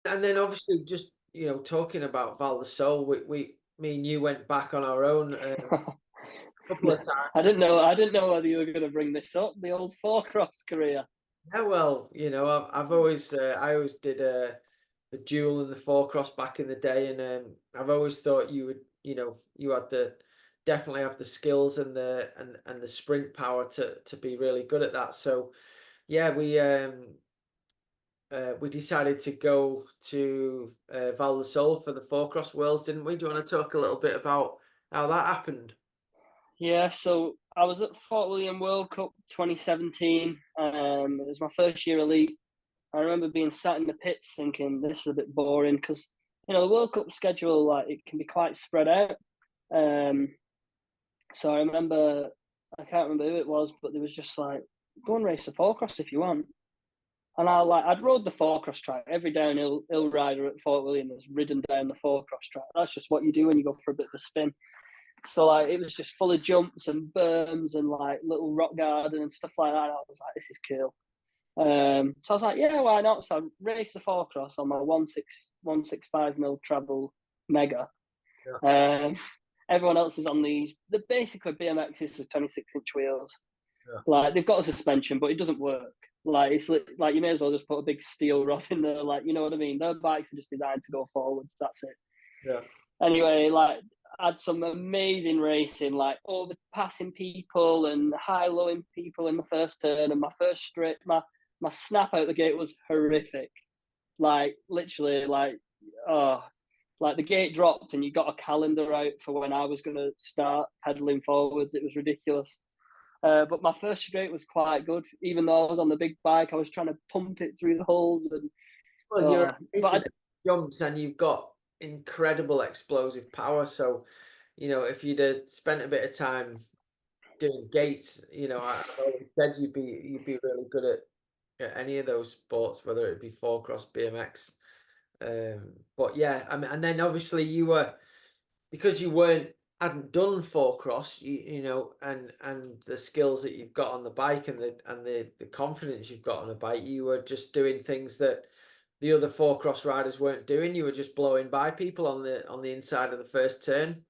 And then obviously just, talking about Val de Sol, me and you went back on our own a couple of Yeah. times. I didn't know whether you were going to bring this up. The old four cross career. Yeah, well, I've always I always did the dual and the four cross back in the day, and I've always thought you would, you had the definitely have the skills and the sprint power to be really good at that. So yeah, we decided to go to Val de Sol for the four cross worlds, didn't we? Do you want to talk a little bit about how that happened? Yeah, so I was at Fort William World Cup 2017. It was my first year elite. I remember being sat in the pits thinking this is a bit boring because the World Cup schedule, like, it can be quite spread out. Um, so I remember, I can't remember who it was, but there was just like, go and race the four cross if you want. And I'd rode the four cross track. Every downhill hill rider at Fort William has ridden down the four cross track. That's just what you do when you go for a bit of a spin. So like it was just full of jumps and berms and like little rock garden and stuff like that. And I was like, this is cool. So I was like, yeah, why not? So I raced the four cross on my 165 mil travel mega. Yeah. Um, Everyone else is on the basically BMXs with 26-inch wheels. Yeah. Like they've got a suspension, but it doesn't work. Like it's like you may as well just put a big steel rod in there. Like, you know what I mean? Their bikes are just designed to go forwards. That's it. Yeah. Anyway, like I had some amazing racing, like overpassing people and high lowing people in the first turn. And my first straight, my snap out the gate was horrific. Like literally, oh, like the gate dropped and you got a calendar out for when I was going to start pedaling forwards. It was ridiculous. But my first straight was quite good, even though I was on the big bike. I was trying to pump it through the holes, and Well, you're but amazing at jumps and you've got incredible explosive power. So, if you'd have spent a bit of time doing gates, I've always said you'd be really good at any of those sports, whether it be four cross, BMX. But yeah, I mean, and then obviously you were because you hadn't done four cross, and the skills that you've got on the bike and the confidence you've got on a bike, you were just doing things that the other four cross riders weren't doing. You were just blowing by people on the inside of the first turn.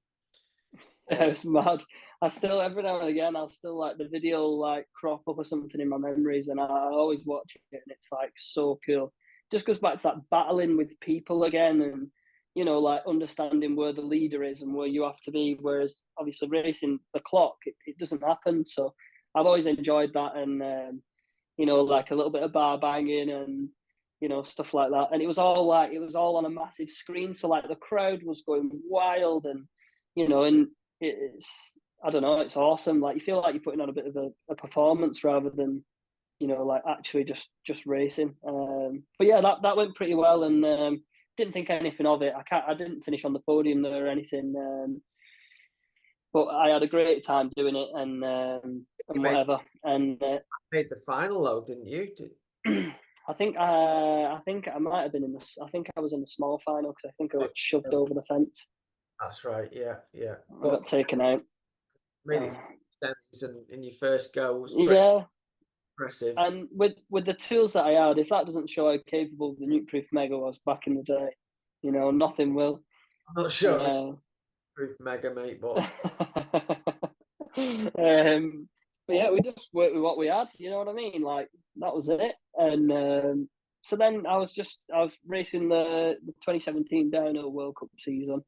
it was mad. I still every now and again I'll still like the video like crop up or something in my memories, and I always watch it, and it's like so cool. Just goes back to that battling with people again, and like understanding where the leader is and where you have to be. Whereas obviously racing the clock, it doesn't happen. So I've always enjoyed that, and like a little bit of bar banging and stuff like that. And it was all on a massive screen, so like the crowd was going wild, and and it's I don't know, it's awesome. Like you feel like you're putting on a bit of a performance rather than like actually just racing. But yeah, that went pretty well, and didn't think anything of it. I didn't finish on the podium there or anything, but I had a great time doing it, You and whatever. And made the final though, didn't you? I think I might have been in the. I think I was in the small final because I think I got shoved over the fence. That's right. Yeah, yeah. I But got taken out. made it Uh, semis and in your first go was pretty yeah, impressive. and with the tools that I had, if that doesn't show how capable the Nuke Proof Mega was back in the day, nothing will. I'm not sure if Uh, Ruth Mega mate, but but yeah, we just worked with what we had. You know what I mean? Like that was it. And so then I was racing the 2017 downhill World Cup season,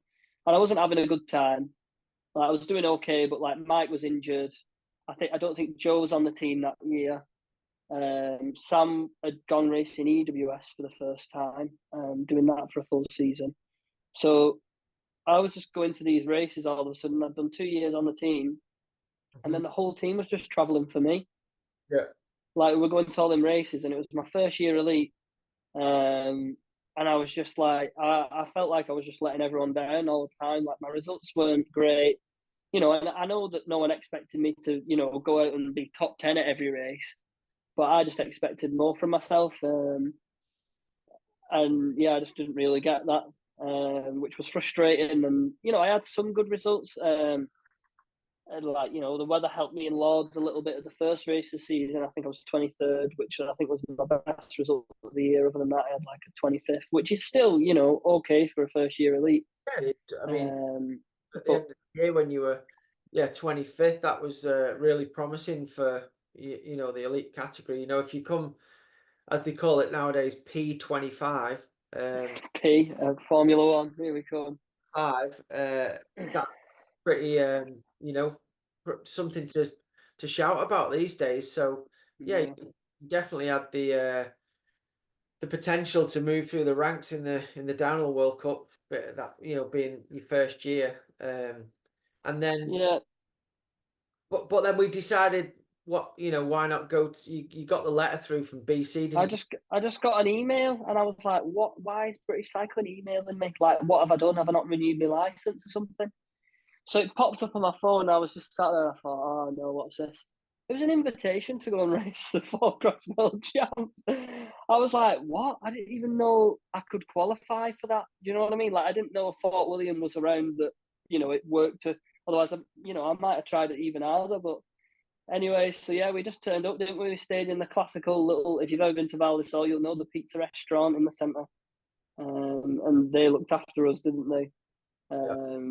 and I wasn't having a good time. Like, I was doing okay, but like Mike was injured. I don't think Joe was on the team that year. Sam had gone racing EWS for the first time, doing that for a full season. So I was just going to these races all of a sudden. I'd done 2 years on the team, and Mhm. then the whole team was just traveling for me. Yeah, Like we were going to all them races, and it was my first year elite. And I was just like, I felt like I was just letting everyone down all the time. Like my results weren't great, and I know that no one expected me to, go out and be top 10 at every race, but I just expected more from myself. And yeah, I just didn't really get that, which was frustrating. And I had some good results. like, the weather helped me in Lords a little bit at the first race of the season. I think I was 23rd, which I think was my best result of the year. Other than that, I had like a 25th, which is still, okay for a first year elite. Yeah, I mean, Um, at the but end of the year when you were, yeah, 25th, that was really promising for the elite category. If you come, as they call it nowadays, P25, Formula One, here we come. that's pretty, something to shout about these days. So yeah, Yeah, you definitely had the potential to move through the ranks in the Downhill World Cup, but that being your first year, and then yeah. but then we decided why not go to you got the letter through from BC, I didn't you? just I just got an email and I was like, what? Why is British Cycling emailing me? Like, what have I done? Have I not renewed my license or something? So it popped up on my phone. And I was just sat there. And I thought, oh no, what's this? It was an invitation to go and race the Four Cross World Champs. I was like, what? I didn't even know I could qualify for that. Do you know what I mean? Like, I didn't know Fort William was around that. It worked to. Otherwise, I might have tried it even harder. But anyway, so yeah, we just turned up, didn't we? We stayed in the classical little. If you've ever been to Val di Sol, you'll know the pizza restaurant in the centre. And they looked after us, didn't they? Yeah,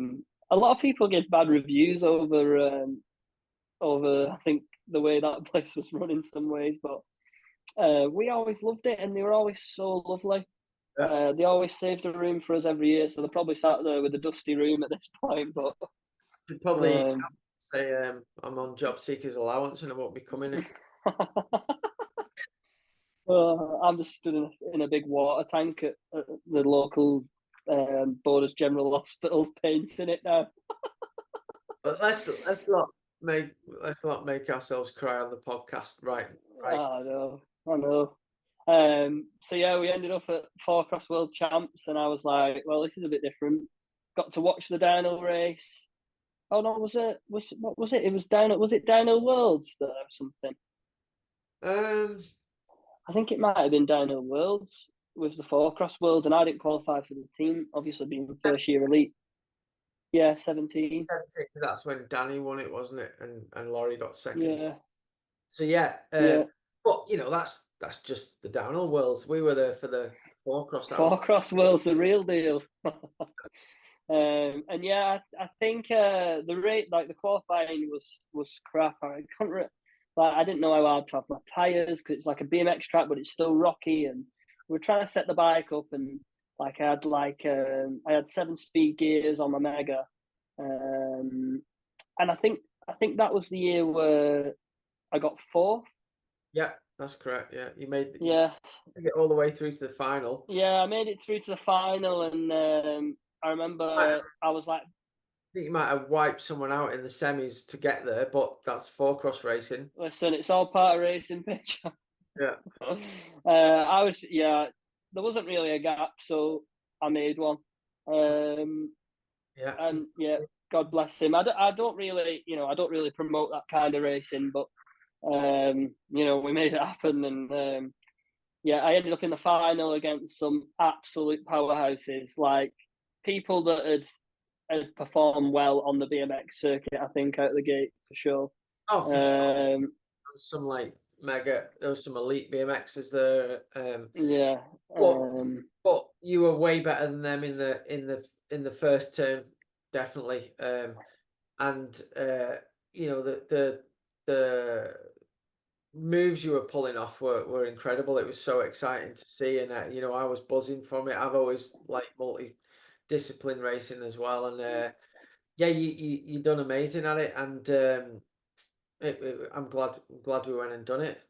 A lot of people give bad reviews over I think the way that place was run in some ways, but we always loved it, and they were always so lovely. yeah. They always saved a room for us every year, so they're probably sat there with a dusty room at this point. But Should probably um, say I'm on job seekers allowance and I won't be coming in. I'm just stood in a big water tank at the local Borders General Hospital, painting it now. But let's not make ourselves cry on the podcast, right? Right. I know, I know. So yeah, we ended up at Four Cross World Champs, and I was like, well, this is a bit different. Got to watch the downhill race. Oh no, what was it? It was down. Was it Downhill Worlds there or something? Um, I think it might have been Downhill Worlds with the Four Cross World, and I didn't qualify for the team. Obviously, being first year elite. Yeah, 17. 17, that's when Danny won it, wasn't it? And Laurie got second. Yeah, So yeah, yeah. but that's just the downhill worlds. We were there for the four cross. That was Four Cross World's the real deal. And yeah, I think the rate, like the qualifying, was crap. I didn't know how hard to have my tires because it's like a BMX track, but it's still rocky. And we were trying to set the bike up, and I had 7-speed gears on my Mega, and I think that was the year where I got fourth. yeah, that's correct. Yeah, you Yeah, made it all the way through to the final. yeah, I made it through to the final, and I I remember I was like, think you might have wiped someone out in the semis to get there, but that's four cross racing. listen, it's all part of racing, pitch. Yeah, Yeah, there wasn't really a gap, so I made one. Um, yeah, and yeah, God bless him. I don't really, I don't really promote that kind of racing, but we made it happen, and yeah, I ended up in the final against some absolute powerhouses, like people that had performed well on the BMX circuit. I think out of the gate for sure. oh for sure. Um, There was some there was some elite BMXs there. yeah. But Um, but you were way better than them in the first term, definitely. And the moves you were pulling off were incredible. It was so exciting to see, and I was buzzing from it. I've always liked multi-discipline racing as well, and yeah, you done amazing at it, and I'm glad we went and done it.